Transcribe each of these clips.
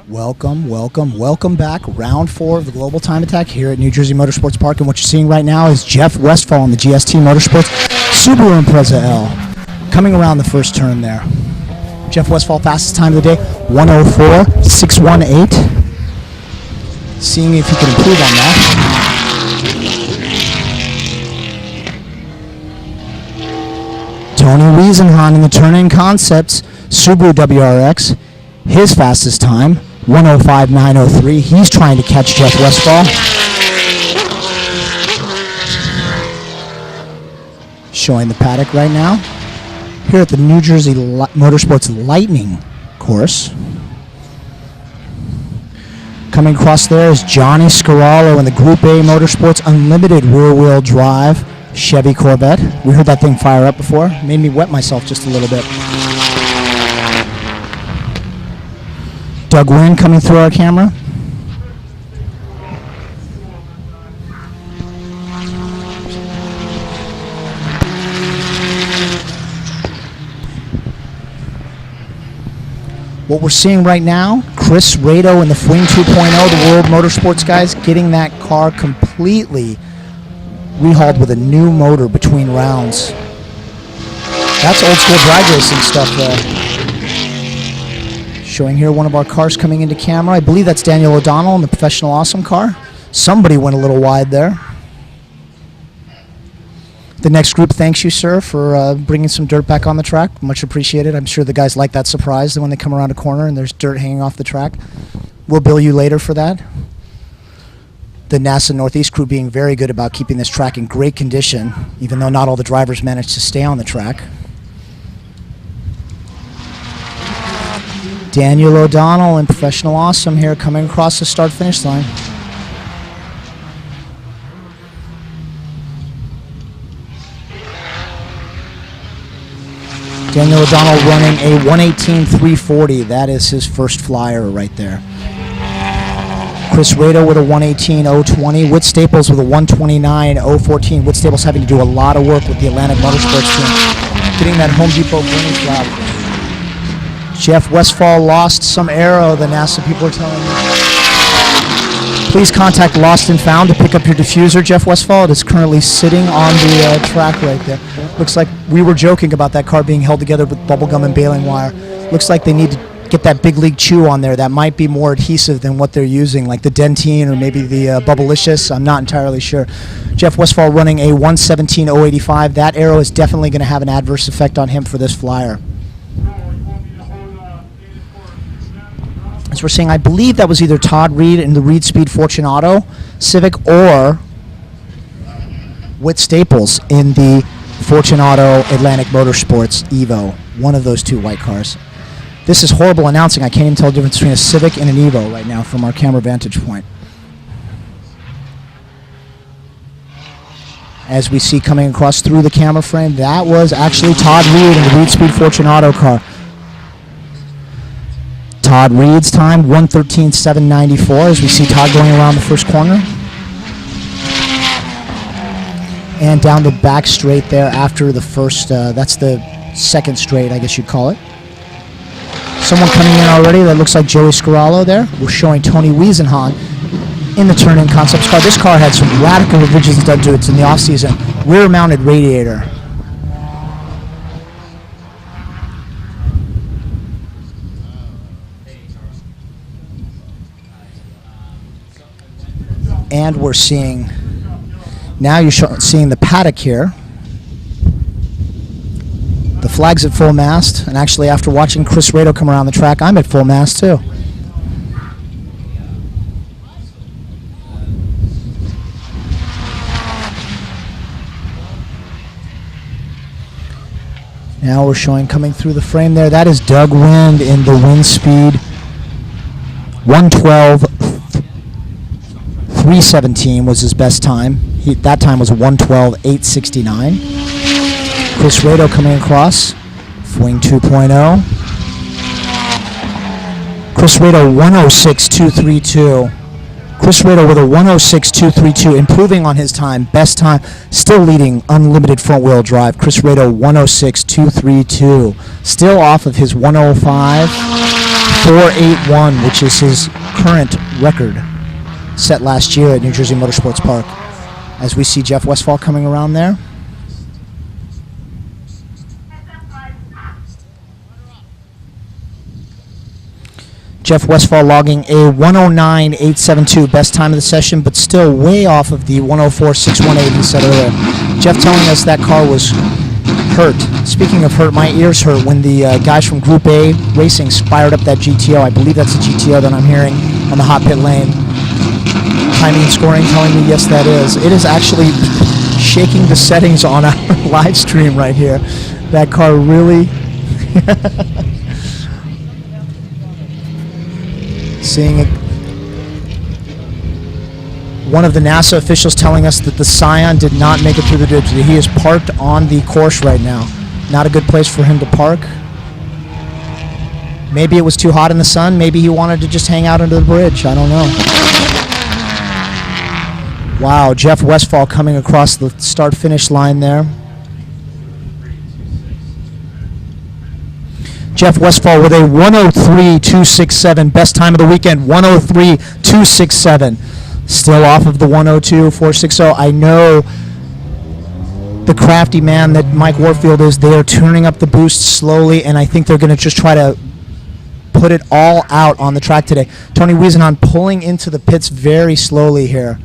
Welcome back. Round 4 of the Global Time Attack here at New Jersey Motorsports Park. And what you're seeing right now is Jeff Westphal in the GST Motorsports Subaru Impreza L coming around the first turn there. Jeff Westphal, fastest time of the day, 1:04.618. Seeing if he can improve on that. Tony Wiesenhahn in the Turn-In Concepts Subaru WRX. His fastest time, 1:05.903. He's trying to catch Jeff Westphal. Showing the paddock right now. Here at the New Jersey Motorsports Lightning course. Coming across there is Johnny Scarallo in the Group A Motorsports Unlimited rear-wheel drive Chevy Corvette. We heard that thing fire up before. Made me wet myself just a little bit. Doug Wynn coming through our camera. What we're seeing right now, Chris Rado in the Fwing 2.0, the World Motorsports guys, getting that car completely rehauled with a new motor between rounds. That's old school drag racing stuff there. Showing here one of our cars coming into camera. I believe that's Daniel O'Donnell in the Professional Awesome car. Somebody went a little wide there. The next group thanks you, sir, for bringing some dirt back on the track. Much appreciated. I'm sure the guys like that surprise when they come around a corner and there's dirt hanging off the track. We'll bill you later for that. The NASA Northeast crew being very good about keeping this track in great condition, even though not all the drivers managed to stay on the track. Daniel O'Donnell in Professional Awesome here coming across the start-finish line. Daniel O'Donnell running a 1:18.340. That is his first flyer right there. Chris Rado with a 1:18.020. Whit Staples with a 1:29.014. Whit Staples having to do a lot of work with the Atlantic Motorsports team, getting that Home Depot burning flap. Jeff Westphal lost some arrow, the NASA people are telling me. Please contact Lost and Found to pick up your diffuser, Jeff Westphal. It is currently sitting on the track right there. Looks like we were joking about that car being held together with bubblegum and baling wire. Looks like they need to get that Big League Chew on there. That might be more adhesive than what they're using, like the Dentine or maybe the Bubblicious. I'm not entirely sure. Jeff Westphal running a 1:17.085. That arrow is definitely going to have an adverse effect on him for this flyer. As we're seeing, I believe that was either Todd Reed in the Reed Speed Fortunato Civic or Whit Staples in the Fortunato Atlantic Motorsports Evo. One of those two white cars. This is horrible announcing. I can't even tell the difference between a Civic and an Evo right now from our camera vantage point. As we see coming across through the camera frame, that was actually Todd Reed in the Reed Speed Fortunato car. Todd Reed's time, 1:13.794, as we see Todd going around the first corner. And down the back straight there after the first, that's the second straight, I guess you'd call it. Someone coming in already, that looks like Joey Scarallo there. We're showing Tony Wiesenhahn in the Turn-In Concepts car. This car had some radical revisions done to it in the off-season. Rear-mounted radiator. And we're seeing, now you're seeing the paddock here. The flag's at full mast, and actually after watching Chris Rado come around the track, I'm at full mast too. Now we're showing coming through the frame there, that is Doug Wind in the Wind Speed 1:12.317 was his best time. That time was 1:12.869. Chris Rado coming across, Fwing 2.0. Chris Rado 1:06.232. Chris Rado with a 1:06.232, improving on his time, best time, still leading unlimited front-wheel drive. Chris Rado 1:06.232, still off of his 1:05 4.81, which is his current record set last year at New Jersey Motorsports Park. As we see Jeff Westphal coming around there. Jeff Westphal logging a 109.872, best time of the session, but still way off of the 104.618 he said earlier. Jeff telling us that car was hurt. Speaking of hurt, my ears hurt when the guys from Group A Racing fired up that GTO. I believe that's the GTO that I'm hearing on the hot pit lane. Timing and scoring telling me yes, that is. It is actually shaking the settings on our live stream right here. That car really... Seeing it. One of the NASA officials telling us that the Scion did not make it through the ditch. He is parked on the course right now. Not a good place for him to park. Maybe it was too hot in the sun. Maybe he wanted to just hang out under the bridge. I don't know. Wow, Jeff Westphal coming across the start-finish line there. Jeff Westphal with a 103.267, best time of the weekend, 103.267. Still off of the 102.460. I know the crafty man that Mike Warfield is. They are turning up the boost slowly, and I think they're going to just try to put it all out on the track today. Tony Wiesenhahn pulling into the pits very slowly here.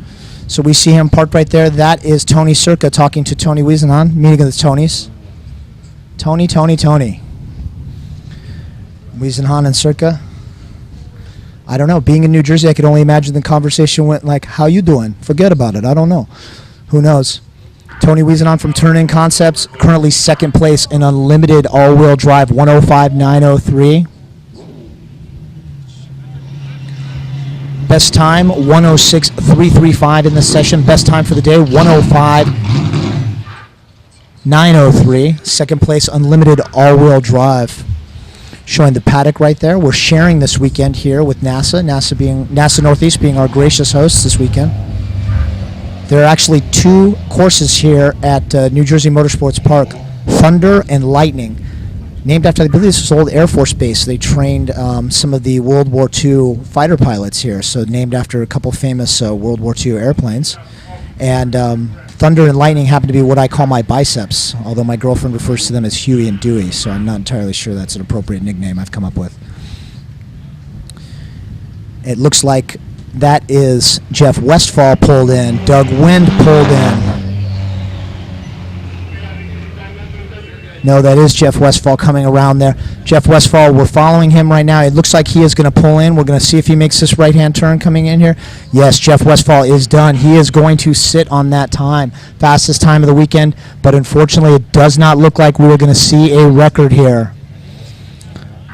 So we see him parked right there. That is Tony Circa talking to Tony Wiesenhahn, meeting of the Tonys. Tony. Wiesenhahn and Circa. I don't know. Being in New Jersey, I could only imagine the conversation went like, how you doing? Forget about it. I don't know. Who knows? Tony Wiesenhahn from Turn-In Concepts, currently second place in unlimited all-wheel drive, 105.903. Best time, 106.335 in the session. Best time for the day, 105.903. Second place, unlimited all-wheel drive. Showing the paddock right there. We're sharing this weekend here with NASA. NASA Northeast being our gracious hosts this weekend. There are actually two courses here at New Jersey Motorsports Park, Thunder and Lightning, named after, I believe this was old Air Force Base. They trained some of the World War II fighter pilots here, so named after a couple famous World War II airplanes. And Thunder and Lightning happen to be what I call my biceps, although my girlfriend refers to them as Huey and Dewey, so I'm not entirely sure that's an appropriate nickname I've come up with. It looks like that is Jeff Westphal pulled in, Doug Wind pulled in. No, that is Jeff Westphal coming around there. Jeff Westphal, we're following him right now. It looks like he is going to pull in. We're going to see if he makes this right-hand turn coming in here. Yes, Jeff Westphal is done. He is going to sit on that time. Fastest time of the weekend, but unfortunately it does not look like we're going to see a record here.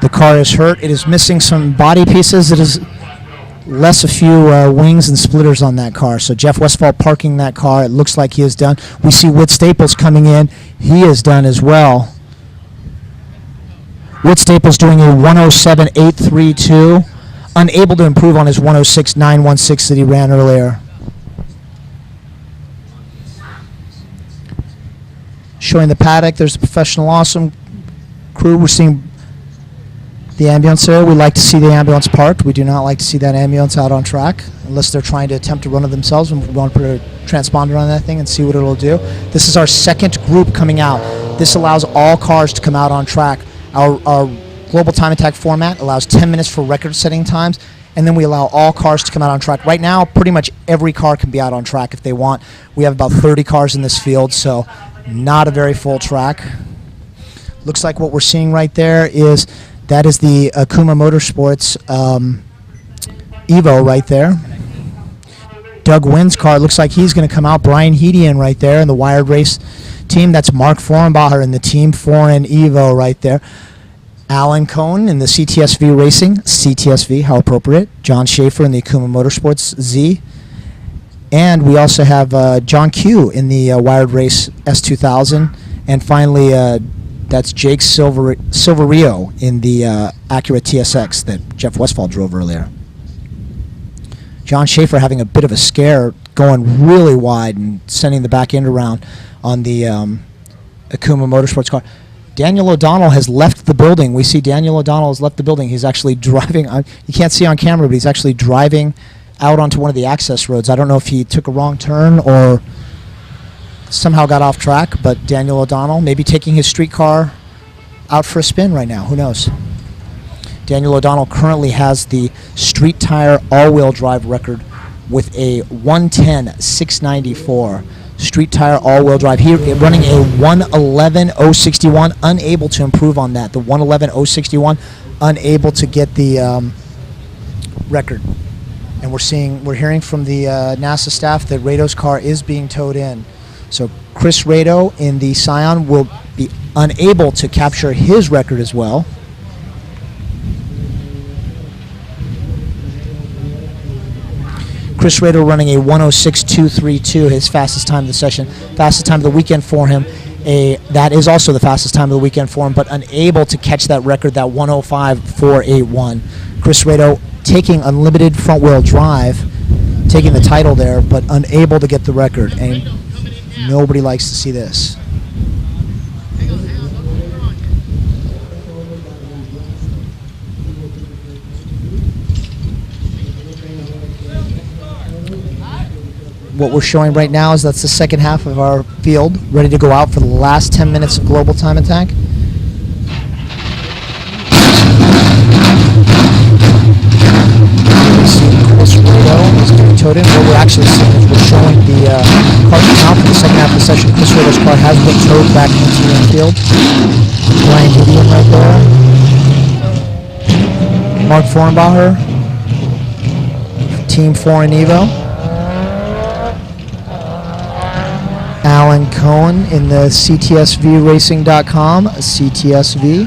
The car is hurt. It is missing some body pieces. It is less a few wings and splitters on that car. So Jeff Westphal parking that car. It looks like he is done. We see Whit Staples coming in. He is done as well. Whit Staples doing a 107.832. Unable to improve on his 106.916 that he ran earlier. Showing the paddock. There's the Professional Awesome crew. We're seeing the ambulance there. We like to see the ambulance parked. We do not like to see that ambulance out on track unless they're trying to attempt to run it themselves. And we want to put a transponder on that thing and see what it'll do. This is our second group coming out. This allows all cars to come out on track. Our global time attack format allows 10 minutes for record setting times, and then we allow all cars to come out on track. Right now, pretty much every car can be out on track if they want. We have about 30 cars in this field, so not a very full track. Looks like what we're seeing right there is that is the Akuma Motorsports Evo right there. Doug Wynn's car looks like he's going to come out. Brian Hedian right there in the Wired Race team. That's Mark Forenbacher in the Team Foreign Evo right there. Alan Cohn in the CTSV Racing. CTSV, how appropriate. John Schaefer in the Akuma Motorsports Z. And we also have John Q in the Wired Race S2000. And finally, that's Jake Silverio in the Acura TSX that Jeff Westphal drove earlier. John Schaefer having a bit of a scare, going really wide and sending the back end around on the Akuma Motorsports car. Daniel O'Donnell has left the building. We see Daniel O'Donnell has left the building. He's actually driving. You can't see on camera, but he's actually driving out onto one of the access roads. I don't know if he took a wrong turn or somehow got off track, but Daniel O'Donnell maybe taking his streetcar out for a spin right now. Who knows? Daniel O'Donnell currently has the street tire all-wheel drive record with a 110.694. Street tire all-wheel drive. Here running a 111.061, unable to improve on that. The 111.061, unable to get the record. And we're hearing from the NASA staff that Rado's car is being towed in. So Chris Rado in the Scion will be unable to capture his record as well. Chris Rado running a 106.232, his fastest time of the session, fastest time of the weekend for him. That is also the fastest time of the weekend for him, but unable to catch that record, that 105.481. Chris Rado taking unlimited front-wheel drive, taking the title there, but unable to get the record, and nobody likes to see this. What we're showing right now is that's the second half of our field, ready to go out for the last 10 minutes of global time attack. We see Chris Rado is getting towed in. What we're actually seeing is we're showing the car coming out for the second half of the session. Chris Rado's car has been towed back into the infield. Brian Gideon right there. Mark Fornbacher, Team 4 in Evo. Alan Cohen in the CTSVRacing.com, CTSV.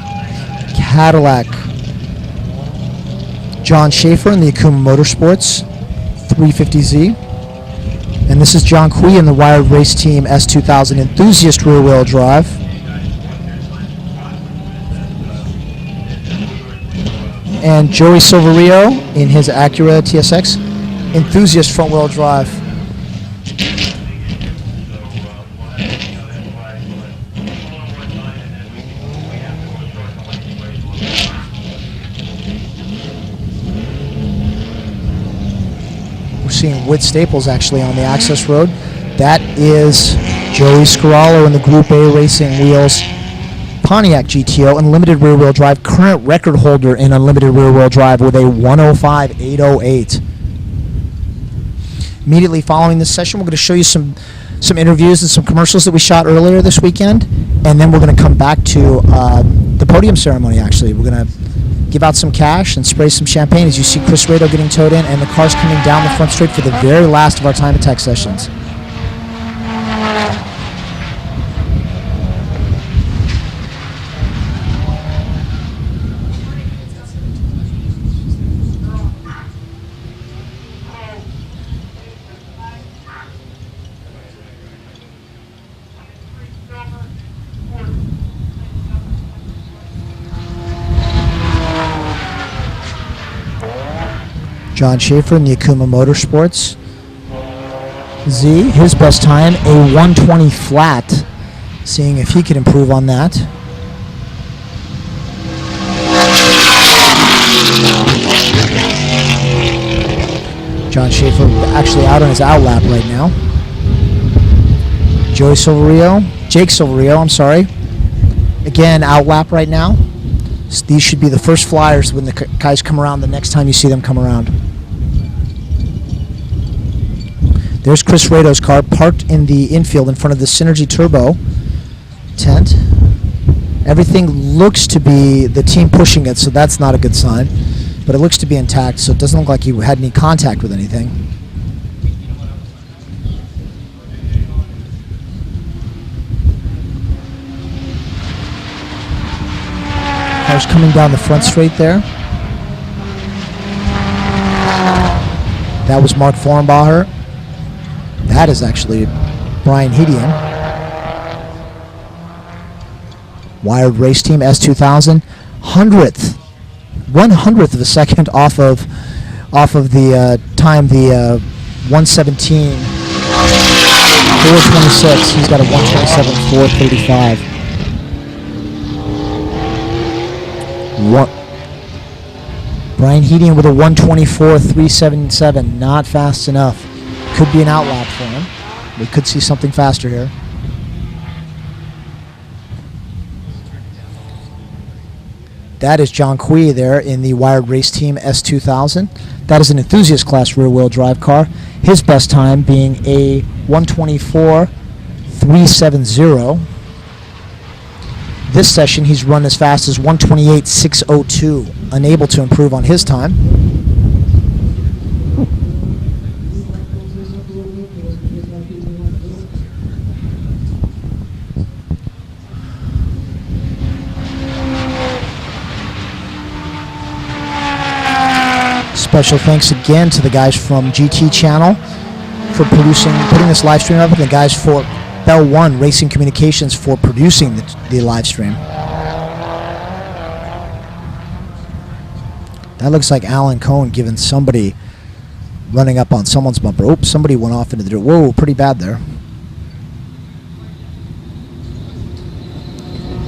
Cadillac. John Schaefer in the Akuma Motorsports 350Z. And this is John Cui in the Wired Race Team S2000 Enthusiast Rear Wheel Drive. And Joey Silverio in his Acura TSX Enthusiast Front Wheel Drive. Seeing Whit Staples actually on the access road. That is Joey Scarallo in the Group A Racing Wheels Pontiac GTO Unlimited Rear Wheel Drive, current record holder in Unlimited Rear Wheel Drive with a 105.808. Immediately following this session, we're going to show you some interviews and some commercials that we shot earlier this weekend, and then we're going to come back to the podium ceremony. Actually, we're going to give out some cash and spray some champagne as you see Chris Rado getting towed in and the cars coming down the front straight for the very last of our time attack sessions. John Schaefer in the Akuma Motorsports Z, his best time a 120 flat, seeing if he can improve on that. John Schaefer actually out on his outlap right now. Jake Silverio, I'm sorry, again outlap right now. These should be the first flyers when the guys come around the next time you see them come around. There's Chris Rado's car parked in the infield in front of the Synergy Turbo tent. Everything looks to be the team pushing it, so that's not a good sign. But it looks to be intact, so it doesn't look like he had any contact with anything. Cars coming down the front straight there. That was Mark Fornbacher. That is actually Brian Gideon. Wired Race Team S2000, 100th of a second off of the time, the 117.426. He's got a 127.435. Brian Heating with a 124.377. Not fast enough. Could be an outlap for him. We could see something faster here. That is John Cui there in the Wired Race Team S2000. That is an enthusiast class rear-wheel drive car. His best time being a 124.370. This session he's run as fast as 128.602, unable to improve on his time. Special thanks again to the guys from GT Channel for putting this live stream up, and the guys for Bell One Racing Communications for producing the live stream. That looks like Alan Cohn giving somebody running up on someone's bumper. Oops, somebody went off into the dirt. Whoa, pretty bad there.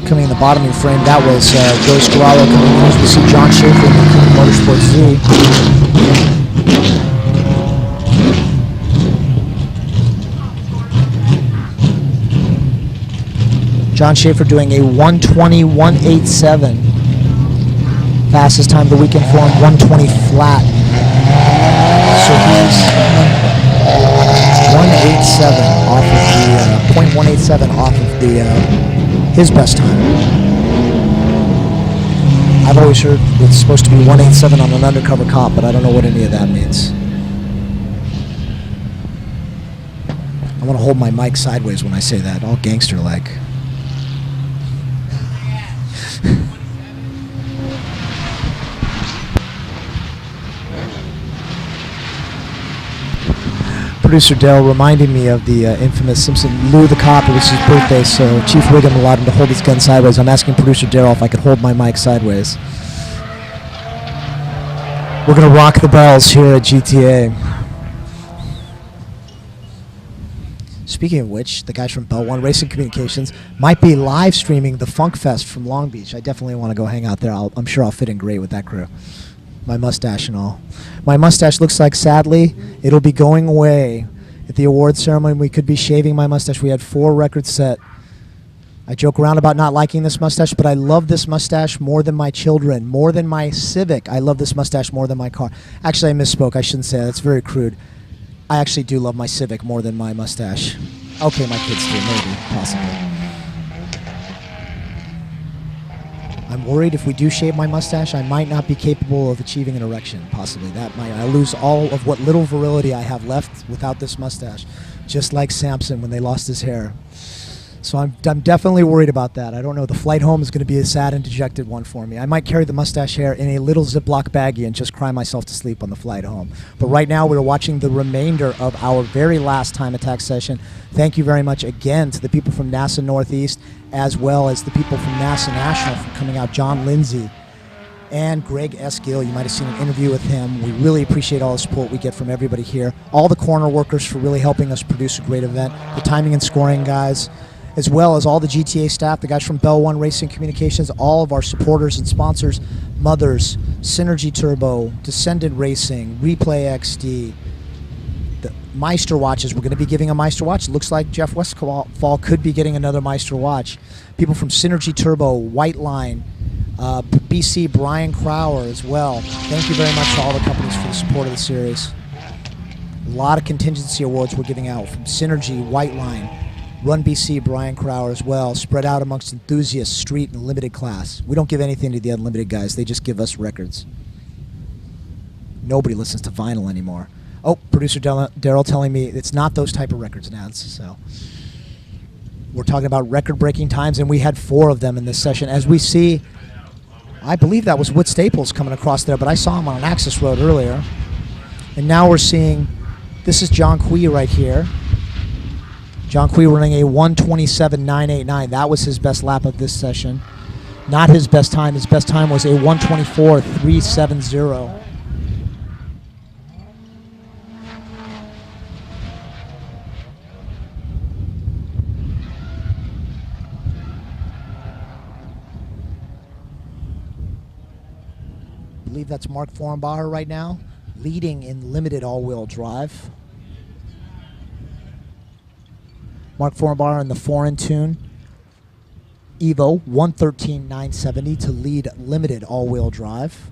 Coming in the bottom of your frame, that was Joe Scarallo coming in. We see John Schaefer in the Motorsports Z. John Schaefer doing a 120.187. Fastest time of the weekend for him, 120 flat. So he's 187 off of the 0.187 off of the his best time. I've always heard it's supposed to be 187 on an undercover cop, but I don't know what any of that means. I want to hold my mic sideways when I say that, all gangster-like. Producer Dale reminding me of the infamous Simpson Lou the Cop. It was his birthday, so Chief Wiggum allowed him to hold his gun sideways. I'm asking Producer Darrell if I could hold my mic sideways. We're going to rock the bells here at GTA. Speaking of which, the guys from Bell One Racing Communications might be live streaming the Funk Fest from Long Beach. I definitely want to go hang out there. I'm sure I'll fit in great with that crew. My mustache and all. My mustache looks like, sadly, it'll be going away. At the award ceremony, we could be shaving my mustache. We had 4 records set. I joke around about not liking this mustache, but I love this mustache more than my children, more than my Civic. I love this mustache more than my car. Actually, I misspoke. I shouldn't say that. That's very crude. I actually do love my Civic more than my mustache. Okay, my kids do, maybe, possibly. I'm worried if we do shave my mustache, I might not be capable of achieving an erection, possibly. I lose all of what little virility I have left without this mustache, just like Samson when they lost his hair. So I'm definitely worried about that. I don't know. The flight home is going to be a sad and dejected one for me. I might carry the mustache hair in a little Ziploc baggie and just cry myself to sleep on the flight home. But right now we're watching the remainder of our very last time attack session. Thank you very much again to the people from NASA Northeast, as well as the people from NASA National for coming out. John Lindsay and Greg S. Gill. You might have seen an interview with him. We really appreciate all the support we get from everybody here. All the corner workers for really helping us produce a great event. The timing and scoring guys, as well as all the GTA staff, the guys from Bell One Racing Communications, all of our supporters and sponsors, Mothers, Synergy Turbo, Descendant Racing, Replay XD, the Meister watches. We're going to be giving a Meister watch. It looks like Jeff Westfall could be getting another Meister watch. People from Synergy Turbo, White Line, BC, Brian Crowder as well. Thank you very much to all the companies for the support of the series. A lot of contingency awards we're giving out from Synergy, White Line, Run BC, Brian Crowder as well, spread out amongst enthusiasts, street, and limited class. We don't give anything to the unlimited guys. They just give us records. Nobody listens to vinyl anymore. Oh, producer Daryl telling me it's not those type of records now. So we're talking about record-breaking times, and we had 4 of them in this session. As we see, I believe that was Whit Staples coming across there, but I saw him on an access road earlier. And now we're seeing, this is John Cui right here. John Cui running a 127.989. That was his best lap of this session. Not his best time. His best time was a 124.370. believe that's Mark Forenbacher right now, leading in limited all-wheel drive. Mark Forenbacher in the 4-in-tune Evo 113.970 to lead limited all-wheel drive,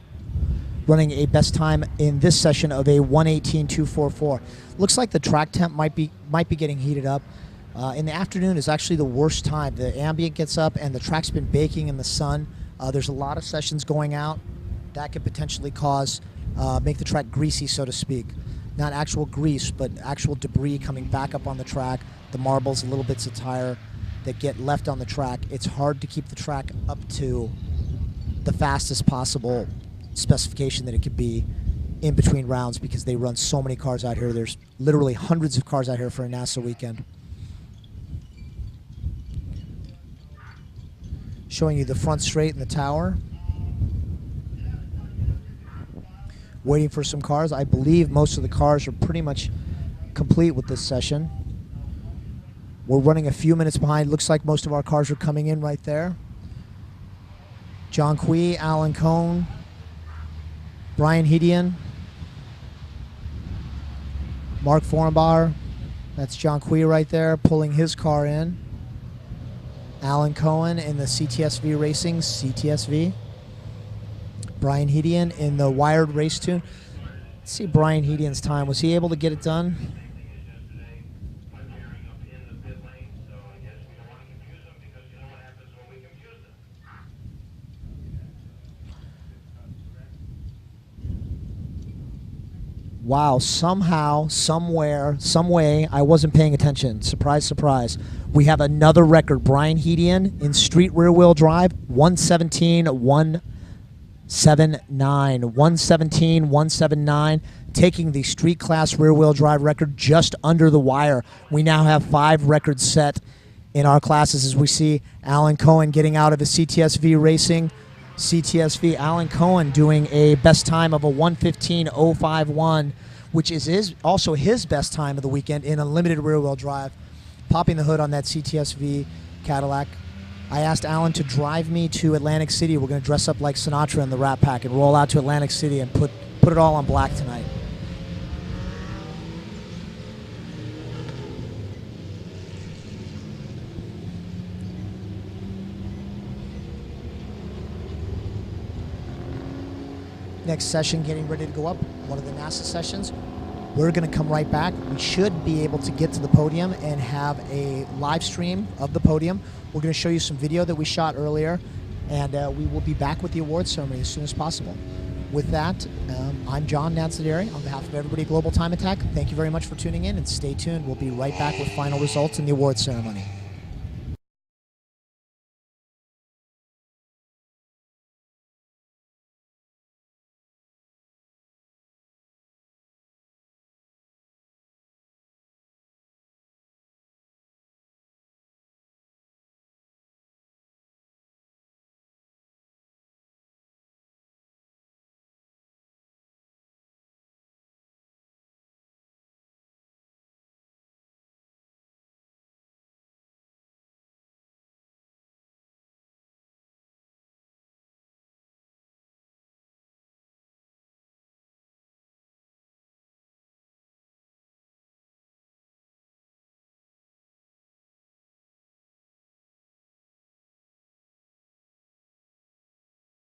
running a best time in this session of a 118.244. Looks like the track temp might be getting heated up. In the afternoon is actually the worst time. The ambient gets up and the track's been baking in the sun. There's a lot of sessions going out. That could potentially make the track greasy, so to speak. Not actual grease, but actual debris coming back up on the track. The marbles, little bits of tire that get left on the track. It's hard to keep the track up to the fastest possible specification that it could be in between rounds, because they run so many cars out here. There's literally hundreds of cars out here for a NASA weekend. Showing you the front straight and the tower. Waiting for some cars. I believe most of the cars are pretty much complete with this session. We're running a few minutes behind. Looks like most of our cars are coming in right there. John Quee, Alan Cohn, Brian Hedian, Mark Forenbacher. That's John Quee right there pulling his car in. Alan Cohen in the CTSV Racing, CTSV. Brian Hedian in the Wired Race Tune. Let's see Brian Hedian's time. Was he able to get it done? Wow, somehow, somewhere, some way, I wasn't paying attention. Surprise, surprise. We have another record. Brian Hedian in street rear-wheel drive, 117.179, taking the street class rear-wheel drive record just under the wire. We now have 5 records set in our classes, as we see Alan Cohen getting out of his CTSV Racing. CTSV, Alan Cohen doing a best time of a 115.051, which is also his best time of the weekend in a limited rear-wheel drive, popping the hood on that CTSV Cadillac. I asked Alan to drive me to Atlantic City. We're going to dress up like Sinatra in the Rat Pack and roll out to Atlantic City and put it all on black tonight. Next session getting ready to go up, one of the NASA sessions. We're going to come right back. We should be able to get to the podium and have a live stream of the podium. We're going to show you some video that we shot earlier, and we will be back with the awards ceremony as soon as possible. With that, I'm John Naderi on behalf of everybody at Global Time Attack. Thank you very much for tuning in, and stay tuned. We'll be right back with final results in the awards ceremony.